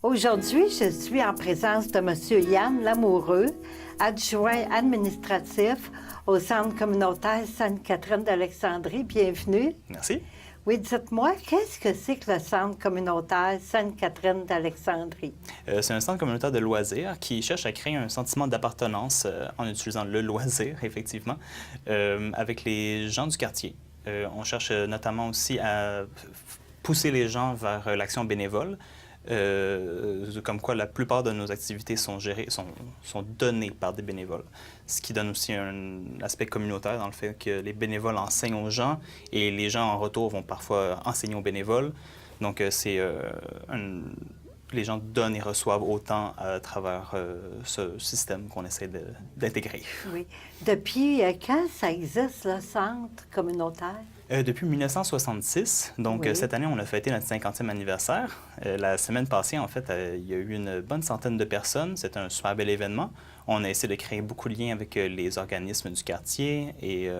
Aujourd'hui, je suis en présence de M. Yann Lamoureux, adjoint administratif au Centre communautaire Sainte-Catherine d'Alexandrie. Bienvenue. Merci. Oui, dites-moi, qu'est-ce que c'est que le Centre communautaire Sainte-Catherine d'Alexandrie? C'est un centre communautaire de loisirs qui cherche à créer un sentiment d'appartenance en utilisant le loisir, effectivement, avec les gens du quartier. On cherche notamment aussi à pousser les gens vers l'action bénévole. Comme quoi la plupart de nos activités sont données par des bénévoles. Ce qui donne aussi un aspect communautaire dans le fait que les bénévoles enseignent aux gens et les gens en retour vont parfois enseigner aux bénévoles. Donc les gens donnent et reçoivent autant à travers ce système qu'on essaie d'intégrer. Oui. Depuis quand ça existe, le Centre communautaire? Depuis 1966. Donc, oui. Cette année, on a fêté notre 50e anniversaire. La semaine passée, en fait, il y a eu une bonne centaine de personnes. C'était un super bel événement. On a essayé de créer beaucoup de liens avec les organismes du quartier et,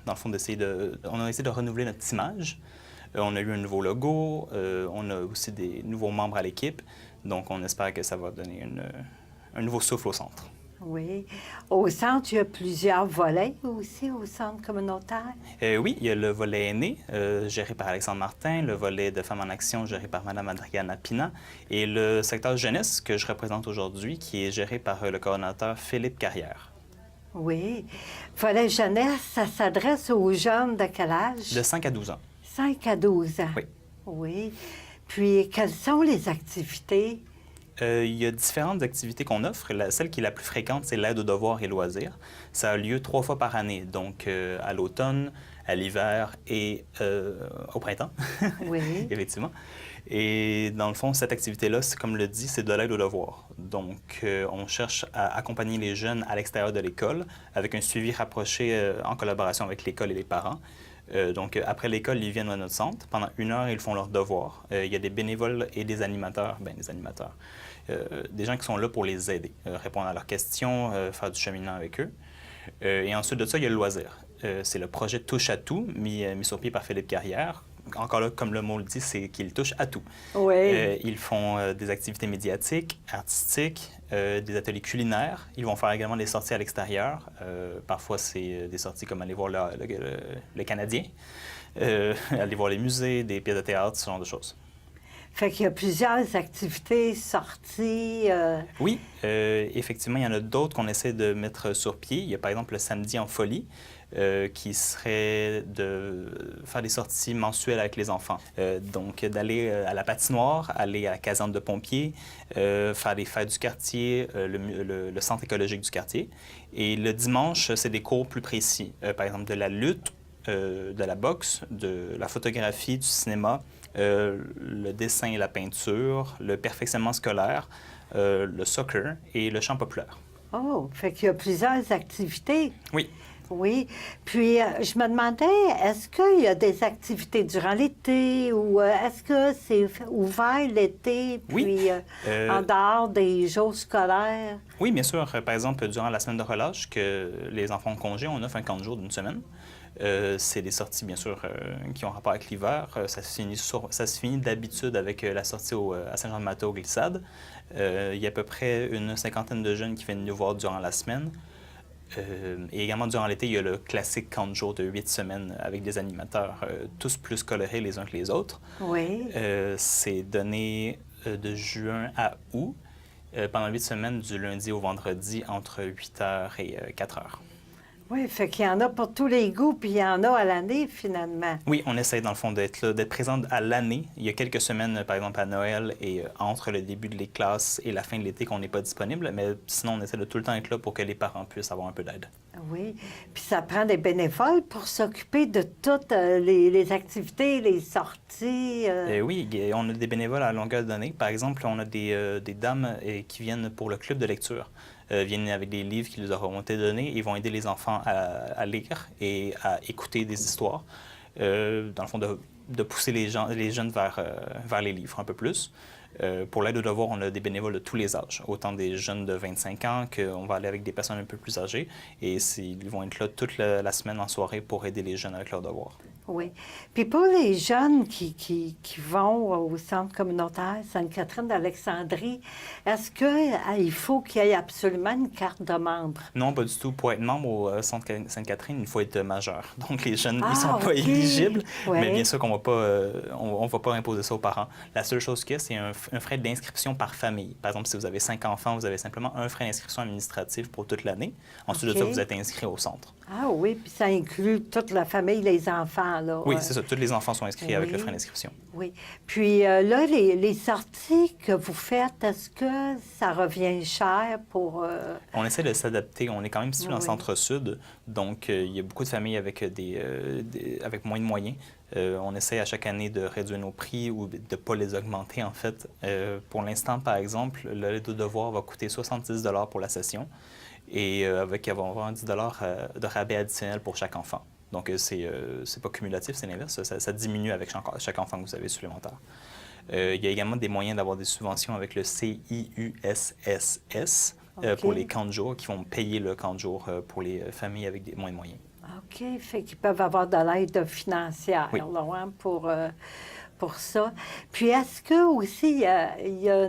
dans le fond, on a essayé de renouveler notre image. On a eu un nouveau logo. On a aussi des nouveaux membres à l'équipe. Donc, on espère que ça va donner un nouveau souffle au centre. Oui. Au centre, il y a plusieurs volets aussi, au centre communautaire? Oui, il y a le volet aîné, géré par Alexandre Martin, le volet de Femmes en action, géré par Mme Adriana Pina, et le secteur jeunesse, que je représente aujourd'hui, qui est géré par le coordonnateur Philippe Carrière. Oui. Volet jeunesse, ça s'adresse aux jeunes de quel âge? De 5 à 12 ans. 5 à 12 ans? Oui. Oui. Puis, quelles sont les activités? Il y a différentes activités qu'on offre. Celle qui est la plus fréquente, c'est l'aide aux devoirs et loisirs. Ça a lieu 3 fois par année, donc à l'automne, à l'hiver et au printemps, Oui. effectivement. Et dans le fond, cette activité-là, comme le dit, c'est de l'aide aux devoirs. Donc, on cherche à accompagner les jeunes à l'extérieur de l'école avec un suivi rapproché en collaboration avec l'école et les parents. Donc, après l'école, ils viennent à notre centre. Pendant 1 heure, ils font leurs devoirs. Il y a des bénévoles et des animateurs, des gens qui sont là pour les aider, répondre à leurs questions, faire du cheminement avec eux. Et ensuite de ça, il y a le loisir. C'est le projet Touche à tout, mis sur pied par Philippe Carrière. Encore là, comme le mot le dit, c'est qu'ils touchent à tout. Oui. Ils font des activités médiatiques, artistiques, des ateliers culinaires. Ils vont faire également des sorties à l'extérieur. Parfois, c'est des sorties comme aller voir le Canadien, aller voir les musées, des pièces de théâtre, ce genre de choses. Fait qu'il y a plusieurs activités, sorties. Oui, effectivement, il y en a d'autres qu'on essaie de mettre sur pied. Il y a par exemple le samedi en folie, qui serait de faire des sorties mensuelles avec les enfants. Donc, d'aller à la patinoire, aller à la caserne de pompiers, faire des fêtes du quartier, le centre écologique du quartier. Et le dimanche, c'est des cours plus précis. Par exemple, de la lutte, de la boxe, de la photographie, du cinéma, le dessin et la peinture, le perfectionnement scolaire, le soccer et le chant populaire. Oh, fait qu'il y a plusieurs activités. Oui. Oui. Puis, je me demandais, est-ce qu'il y a des activités durant l'été ou est-ce que c'est ouvert l'été, puis oui. En dehors des jours scolaires? Oui, bien sûr. Par exemple, durant la semaine de relâche, que les enfants ont congé, on offre un camp de jour d'une semaine. C'est des sorties, bien sûr, qui ont rapport avec l'hiver. Ça se finit d'habitude avec la sortie à Saint-Jean-de-Mathé aux glissades. Il y a à peu près une 50aine de jeunes qui viennent nous voir durant la semaine. Et également, durant l'été, il y a le classique camp de jour de 8 semaines avec des animateurs, tous plus colorés les uns que les autres. Oui. C'est donné de juin à août, pendant 8 semaines, du lundi au vendredi, entre 8 h et 4 h. Oui, fait qu'il y en a pour tous les goûts, puis il y en a à l'année, finalement. Oui, on essaie, dans le fond, d'être là, d'être présente à l'année. Il y a quelques semaines, par exemple, à Noël et entre le début des classes et la fin de l'été qu'on n'est pas disponible, mais sinon, on essaie de tout le temps être là pour que les parents puissent avoir un peu d'aide. Oui, puis ça prend des bénévoles pour s'occuper de toutes les activités, les sorties. Oui, on a des bénévoles à longueur d'année. Par exemple, on a des dames qui viennent pour le club de lecture. Viennent avec des livres qui leur auront été donnés et vont aider les enfants à lire et à écouter des histoires. Dans le fond, de pousser les jeunes vers les livres un peu plus. Pour l'aide aux devoirs, on a des bénévoles de tous les âges, autant des jeunes de 25 ans qu'on va aller avec des personnes un peu plus âgées. Et ils vont être là toute la semaine en soirée pour aider les jeunes avec leurs devoirs. Oui. Puis pour les jeunes qui vont au centre communautaire Sainte-Catherine d'Alexandrie, est-ce qu'il faut qu'il y ait absolument une carte de membre? Non, pas du tout. Pour être membre au centre Sainte-Catherine, il faut être majeur. Donc, les jeunes, ils ne sont Ah, pas OK. éligibles, Ouais. mais bien sûr qu'on on va pas imposer ça aux parents. La seule chose qu'il y a, c'est un frais d'inscription par famille. Par exemple, si vous avez 5 enfants, vous avez simplement un frais d'inscription administratif pour toute l'année. Ensuite OK. de ça, vous êtes inscrit au centre. Ah oui, puis ça inclut toute la famille, les enfants, là. Oui, c'est ça. Tous les enfants sont inscrits avec le Oui. frais d'inscription. Oui. Puis là, les sorties que vous faites, est-ce que ça revient cher pour... On essaie de s'adapter. On est quand même situé dans le Oui. centre-sud, donc il y a beaucoup de familles avec, avec moins de moyens. On essaie à chaque année de réduire nos prix ou de ne pas les augmenter, en fait. Pour l'instant, par exemple, le lait de devoir va coûter 70 $ pour la session et avec avoir 10 $ de rabais additionnel pour chaque enfant. Donc, c'est pas cumulatif, c'est l'inverse. Ça diminue avec chaque enfant que vous avez supplémentaire. Il y a également des moyens d'avoir des subventions avec le CIUSSS pour les camps de jour qui vont payer le camp de jour pour les familles avec des moins de moyens. OK, fait qu'ils peuvent avoir de l'aide financière, Oui. là, hein, pour ça. Puis est-ce que aussi il y a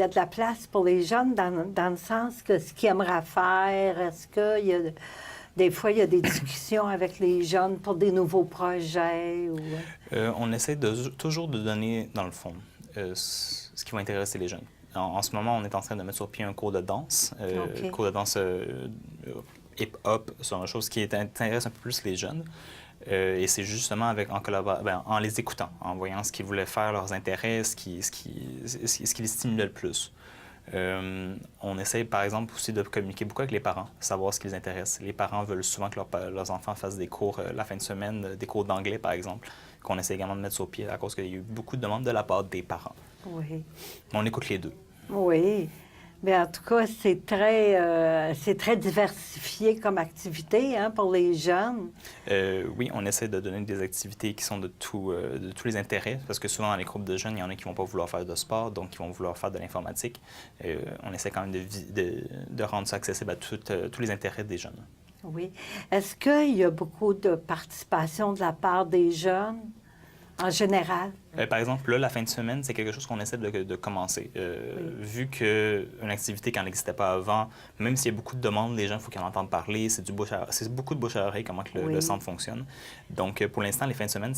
de la place pour les jeunes dans le sens que ce qu'ils aimeraient faire, est-ce qu'il y a... Des fois, il y a des discussions avec les jeunes pour des nouveaux projets? Ou... On essaie toujours de donner, dans le fond, ce qui va intéresser les jeunes. En ce moment, on est en train de mettre sur pied un cours de danse, OK. cours de danse hip-hop, c'est une chose qui intéresse un peu plus les jeunes. Et c'est justement en les écoutant, en voyant ce qu'ils voulaient faire, leurs intérêts, ce qui les stimulait le plus. On essaie, par exemple, aussi de communiquer beaucoup avec les parents, savoir ce qui les intéresse. Les parents veulent souvent que leurs enfants fassent des cours la fin de semaine, des cours d'anglais, par exemple, qu'on essaie également de mettre sur pied à cause qu'il y a eu beaucoup de demandes de la part des parents. Oui. On écoute les deux. Oui. Bien, en tout cas, c'est très diversifié comme activité, hein, pour les jeunes. Oui, on essaie de donner des activités qui sont de tous les intérêts, parce que souvent dans les groupes de jeunes, il y en a qui ne vont pas vouloir faire de sport, donc qui vont vouloir faire de l'informatique. On essaie quand même de rendre ça accessible à tous les intérêts des jeunes. Oui. Est-ce qu'il y a beaucoup de participation de la part des jeunes, en général? Par exemple, là, la fin de semaine, c'est quelque chose qu'on essaie de commencer. Oui. Vu qu'une activité, quand elle n'existait pas avant, même s'il y a beaucoup de demandes, les gens, il faut qu'ils en entendent parler. C'est beaucoup de bouche à oreille, comment que le centre fonctionne. Donc, pour l'instant, les fins de semaine,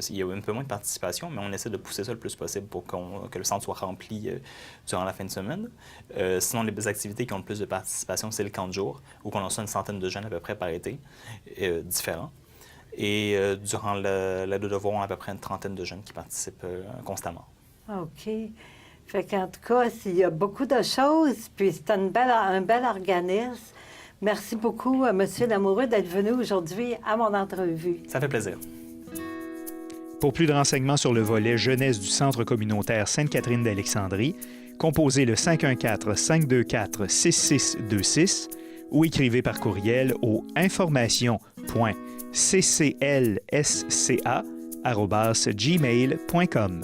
il y a un peu moins de participation, mais on essaie de pousser ça le plus possible pour que le centre soit rempli durant la fin de semaine. Sinon, les activités qui ont le plus de participation, c'est le camp de jour, où on reçoit une centaine de jeunes à peu près par été, différents. Et durant l'aide de devoir, on a à peu près une trentaine de jeunes qui participent constamment. OK. Fait qu'en tout cas, il y a beaucoup de choses, puis c'est un bel organisme. Merci beaucoup, M. Lamoureux, d'être venu aujourd'hui à mon entrevue. Ça fait plaisir. Pour plus de renseignements sur le volet jeunesse du Centre communautaire Sainte-Catherine d'Alexandrie, composez le 514-524-6626 ou écrivez par courriel au information.cclsca@gmail.com.